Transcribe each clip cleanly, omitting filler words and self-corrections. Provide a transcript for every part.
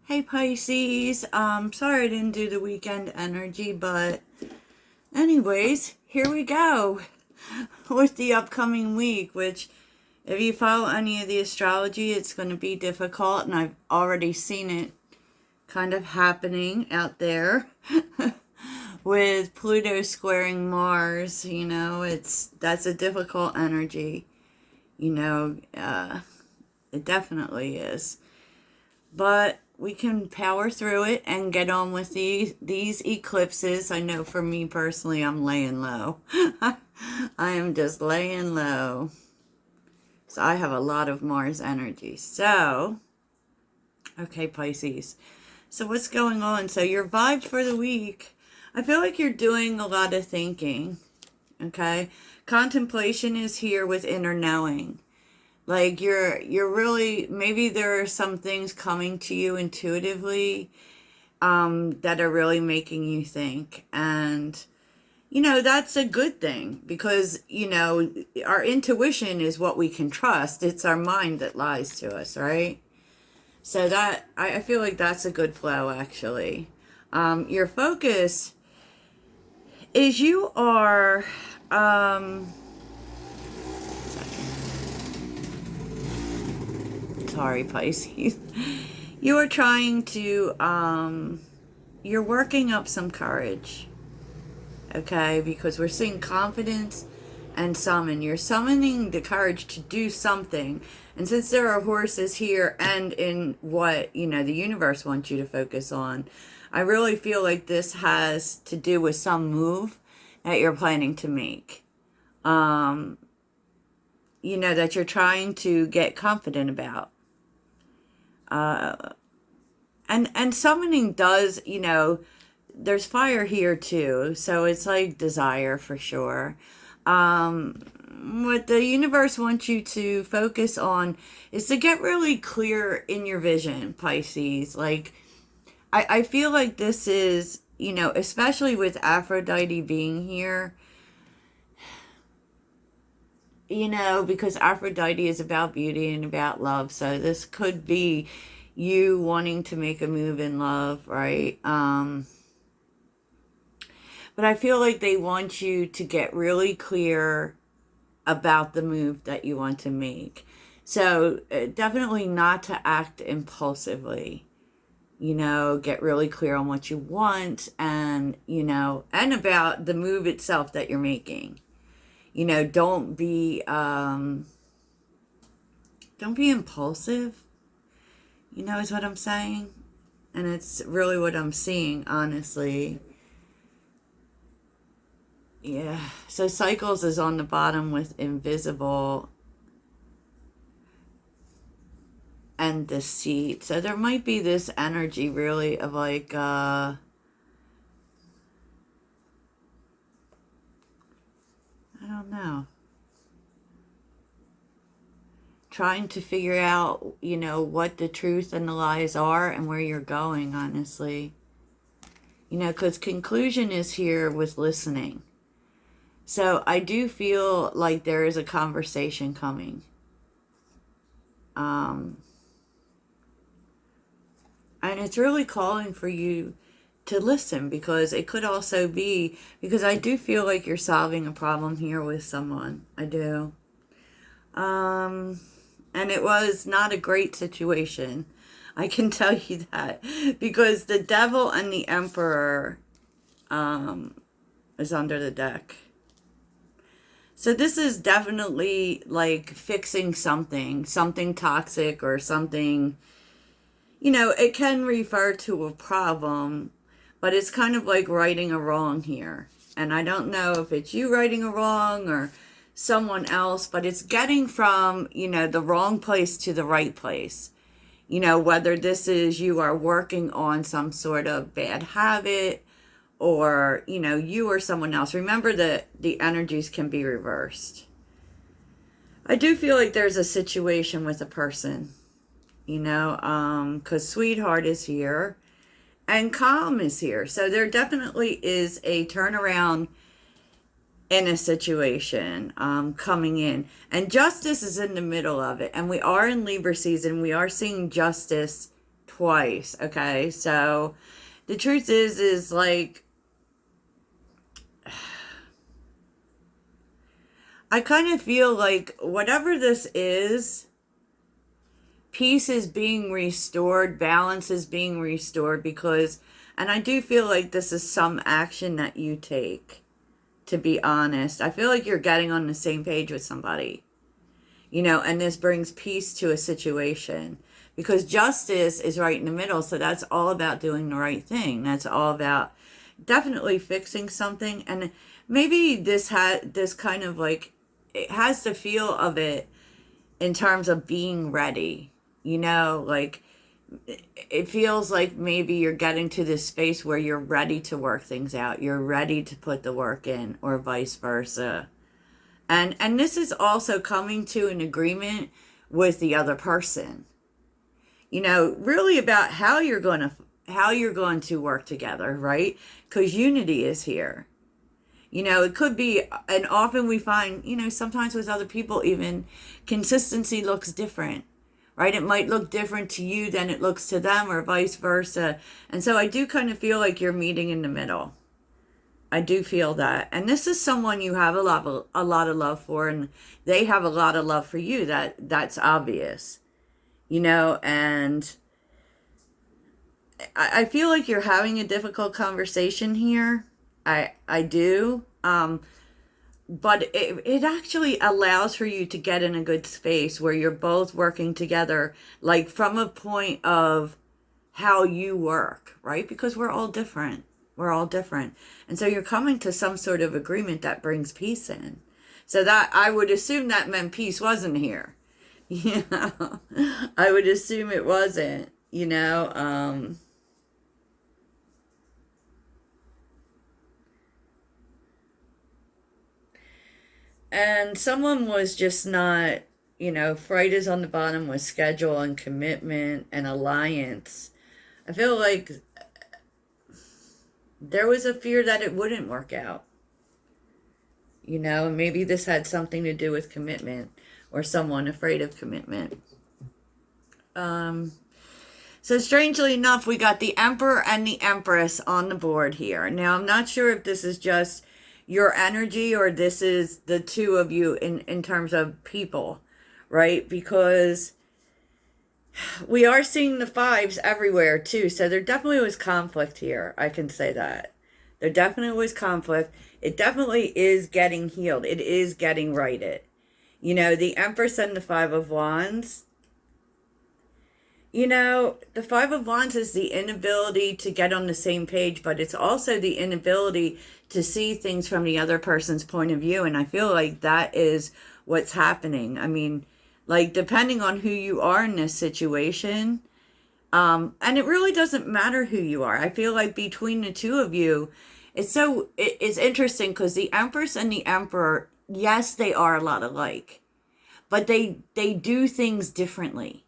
Hey Pisces, sorry I didn't do the weekend energy, but anyways, here we go with the upcoming week, which if you follow any of the astrology, it's going to be difficult, and I've already seen it kind of happening out there with Pluto squaring Mars. That's a difficult energy, it definitely is. But we can power through it and get on with these eclipses. I know for me personally, I'm laying low. I am just laying low. So I have a lot of Mars energy. So, okay, Pisces. So what's going on? So your vibes for the week. I feel like you're doing a lot of thinking. Okay? Contemplation is here with inner knowing. Like you're really, maybe there are some things coming to you intuitively that are really making you think. And that's a good thing because our intuition is what we can trust. It's our mind that lies to us, right? So that I feel like that's a good flow, actually. Your focus is you are sorry, Pisces. You are trying to, you're working up some courage, okay? Because we're seeing confidence and summon. You're summoning the courage to do something. And since there are horses here and in what, the universe wants you to focus on, I really feel like this has to do with some move that you're planning to make. That you're trying to get confident about. And summoning does, there's fire here too, so it's like desire for sure. What the universe wants you to focus on is to get really clear in your vision, Pisces. Like, I feel like this is, especially with Aphrodite being here, because Aphrodite is about beauty and about love. So this could be you wanting to make a move in love, right? But I feel like they want you to get really clear about the move that you want to make. So definitely not to act impulsively. Get really clear on what you want and about the move itself that you're making. Don't be impulsive, is what I'm saying. And it's really what I'm seeing, honestly. Yeah. So cycles is on the bottom with invisible and deceit. So there might be this energy really of like, I don't know. Trying to figure out, what the truth and the lies are and where you're going, honestly. Because conclusion is here with listening. So I do feel like there is a conversation coming. And it's really calling for you to listen, because it could also be, because I do feel like you're solving a problem here with someone. I do. And it was not a great situation. I can tell you that. Because the devil and the emperor is under the deck. So this is definitely like fixing something toxic or something, it can refer to a problem, but it's kind of like righting a wrong here. And I don't know if it's you righting a wrong or someone else, but it's getting from, the wrong place to the right place. Whether this is you are working on some sort of bad habit or, you or someone else. Remember that the energies can be reversed. I do feel like there's a situation with a person, because sweetheart is here and calm is here. So there definitely is a turnaround in a situation coming in, and justice is in the middle of it. And we are in Libra season. We are seeing justice twice, okay? So the truth is like, I kind of feel like whatever this is, peace is being restored, balance is being restored because, and I do feel like this is some action that you take, to be honest. I feel like you're getting on the same page with somebody, you know, and this brings peace to a situation because justice is right in the middle. So that's all about doing the right thing. That's all about definitely fixing something. And maybe this had this kind of like, it has the feel of it in terms of being ready, you know, like it feels like maybe you're getting to this space where you're ready to work things out. You're ready to put the work in, or vice versa. And this is also coming to an agreement with the other person. You know, really about how you're going to work together, right? Because unity is here. You know, it could be, and often we find, you know, sometimes with other people even, consistency looks different, right? It might look different to you than it looks to them, or vice versa. And so I do kind of feel like you're meeting in the middle. I do feel that. And this is someone you have a lot of love for, and they have a lot of love for you. That's obvious, you know, and I feel like you're having a difficult conversation here. I do. But it actually allows for you to get in a good space where you're both working together, like from a point of how you work, right? Because we're all different. We're all different. And so you're coming to some sort of agreement that brings peace in. So that, I would assume that meant peace wasn't here. You know, I would assume it wasn't, you know, and someone was just not, you know, Fright is on the bottom with schedule and commitment and alliance. I feel like there was a fear that it wouldn't work out. You know, maybe this had something to do with commitment or someone afraid of commitment. So strangely enough, we got the Emperor and the Empress on the board here. Now, I'm not sure if this is just your energy or this is the two of you in terms of people, right? Because we are seeing the fives everywhere too. So there definitely was conflict here. I can say that. There definitely was conflict. It definitely is getting healed. It is getting righted. You know, the Empress and the Five of Wands. You know, the Five of Wands is the inability to get on the same page, but it's also the inability to see things from the other person's point of view. And I feel like that is what's happening. I mean, like, depending on who you are in this situation, and it really doesn't matter who you are. I feel like between the two of you, it's interesting because the Empress and the Emperor, yes, they are a lot alike, but they do things differently.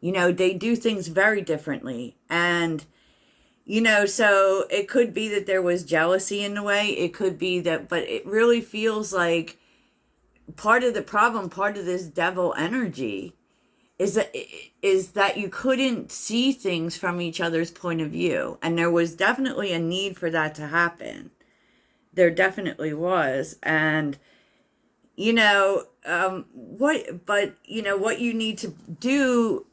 You know, they do things very differently. And, you know, so it could be that there was jealousy in the way. It could be that, but it really feels like part of the problem, part of this devil energy is that you couldn't see things from each other's point of view. And there was definitely a need for that to happen. There definitely was. And, you know, what you need to do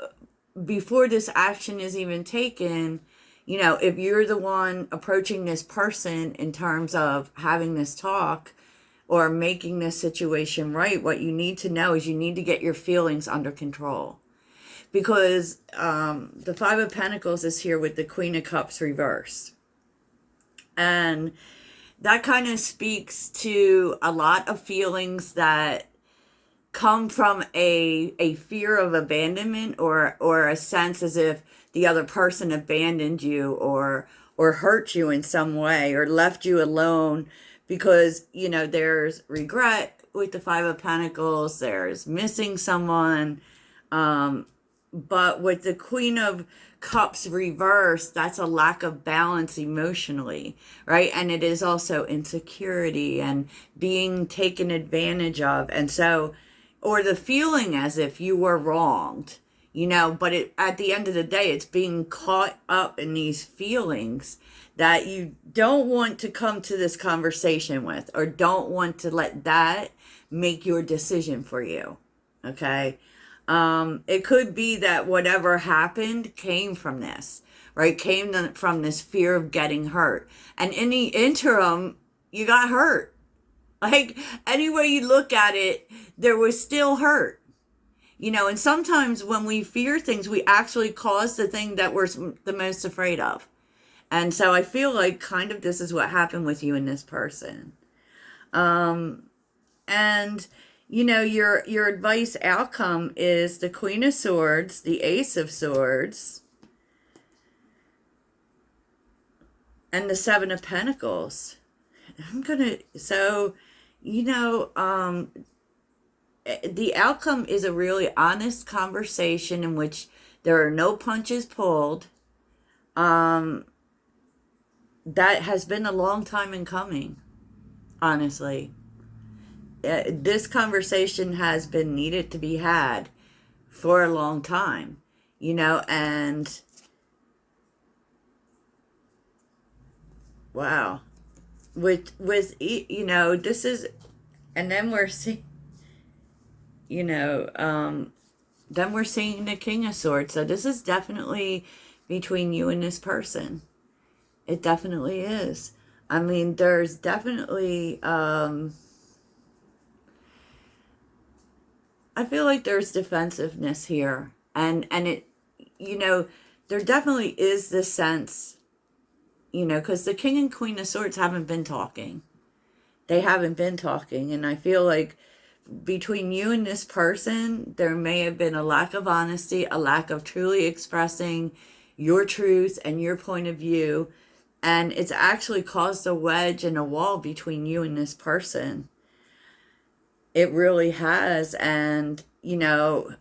before this action is even taken, you know, if you're the one approaching this person in terms of having this talk or making this situation right, what you need to know is you need to get your feelings under control. Because the Five of Pentacles is here with the Queen of Cups reversed. And that kind of speaks to a lot of feelings that come from a fear of abandonment or a sense as if the other person abandoned you or hurt you in some way or left you alone, because, you know, there's regret with the Five of Pentacles, there's missing someone, but with the Queen of Cups reversed, that's a lack of balance emotionally, right? And it is also insecurity and being taken advantage of. And so, or the feeling as if you were wronged, you know, but at the end of the day, it's being caught up in these feelings that you don't want to come to this conversation with, or don't want to let that make your decision for you. Okay. It could be that whatever happened came from this, right? From this fear of getting hurt. And in the interim, you got hurt. Like, any way you look at it, there was still hurt. You know, and sometimes when we fear things, we actually cause the thing that we're the most afraid of. And so I feel like kind of this is what happened with you and this person. And you know, your advice outcome is the Queen of Swords, the Ace of Swords, and the Seven of Pentacles. So, you know, the outcome is a really honest conversation in which there are no punches pulled. That has been a long time in coming, honestly. This conversation has been needed to be had for a long time, you know, and wow, with you know, this is, and then we're seeing, you know, then we're seeing the King of Swords. So this is definitely between you and this person. It definitely is. I mean, there's definitely I feel like there's defensiveness here. And it, you know, there definitely is this sense, you know, because the King and Queen of Swords haven't been talking. They haven't been talking. And I feel like between you and this person, there may have been a lack of honesty, a lack of truly expressing your truth and your point of view. And it's actually caused a wedge and a wall between you and this person. It really has. And, you know,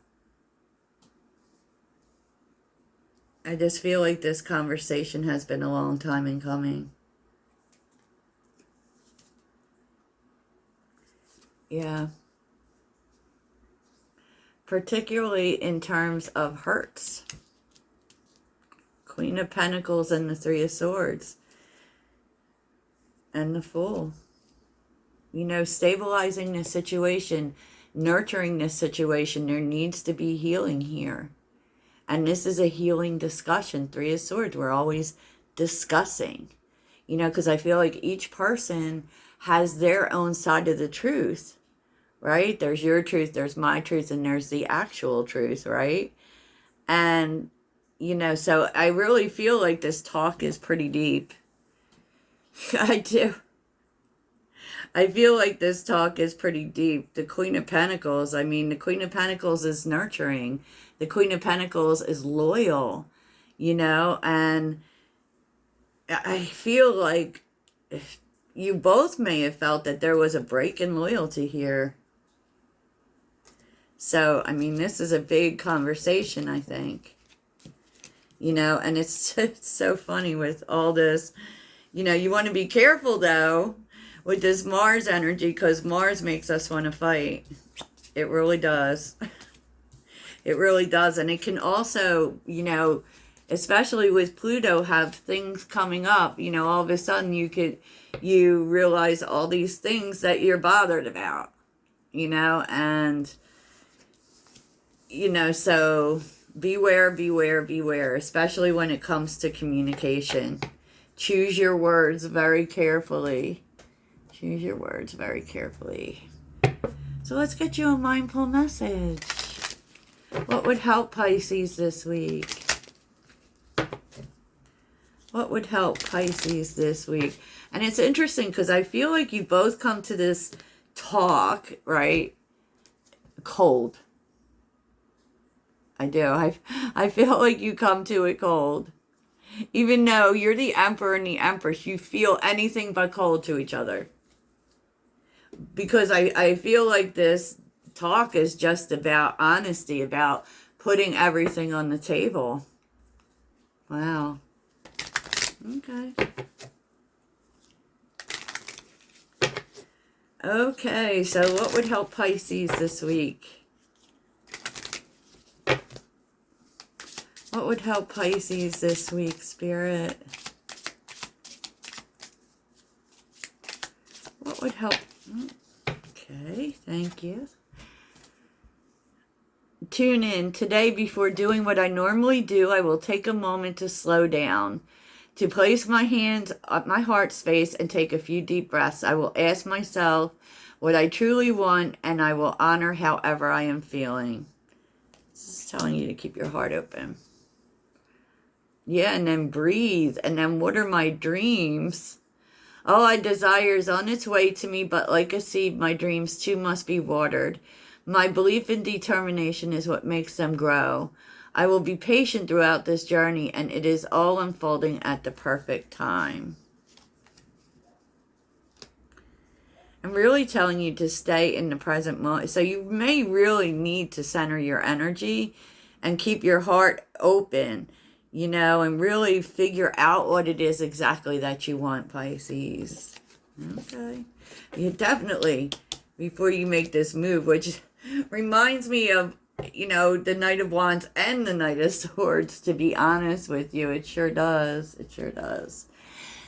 I just feel like this conversation has been a long time in coming. Yeah. Particularly in terms of hurts. Queen of Pentacles and the Three of Swords. And the Fool. You know, stabilizing the situation, nurturing this situation, there needs to be healing here. And this is a healing discussion. Three of Swords, we're always discussing. You know, because I feel like each person has their own side of the truth, right? There's your truth, there's my truth, and there's the actual truth, right? And, you know, so I really feel like this talk is pretty deep. I do. I feel like this talk is pretty deep. The Queen of Pentacles, I mean, the Queen of Pentacles is nurturing. The Queen of Pentacles is loyal, you know, and I feel like you both may have felt that there was a break in loyalty here. So, I mean, this is a big conversation, I think. You know, and it's so funny with all this. You know, you want to be careful, though, with this Mars energy, because Mars makes us want to fight. It really does. It really does. And it can also, you know, especially with Pluto, have things coming up. You know, all of a sudden you realize all these things that you're bothered about, you know, and, you know, so beware, beware, beware, especially when it comes to communication. Choose your words very carefully. Choose your words very carefully. So let's get you a mindful message. What would help Pisces this week? What would help Pisces this week? And it's interesting because I feel like you both come to this talk, right, cold. I do. I feel like you come to it cold. Even though you're the Emperor and the Empress, you feel anything but cold to each other. Because I feel like this talk is just about honesty, about putting everything on the table. Wow. Okay. Okay, so what would help Pisces this week? What would help Pisces this week, Spirit? What would help? Okay, thank you. Tune in. Today, before doing what I normally do, I will take a moment to slow down, to place my hands at my heart space and take a few deep breaths. I will ask myself what I truly want, and I will honor however I am feeling. This is telling you to keep your heart open. Yeah, and then breathe. And then what are my dreams? All I desire is on its way to me, but like a seed, my dreams too must be watered. My belief and determination is what makes them grow. I will be patient throughout this journey, and it is all unfolding at the perfect time. I'm really telling you to stay in the present moment. So you may really need to center your energy and keep your heart open, you know, and really figure out what it is exactly that you want, Pisces. Okay. You definitely, before you make this move, which reminds me of, you know, the Knight of Wands and the Knight of Swords, to be honest with you. It sure does. It sure does.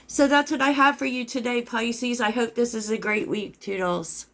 So that's what I have for you today, Pisces. I hope this is a great week. Toodles.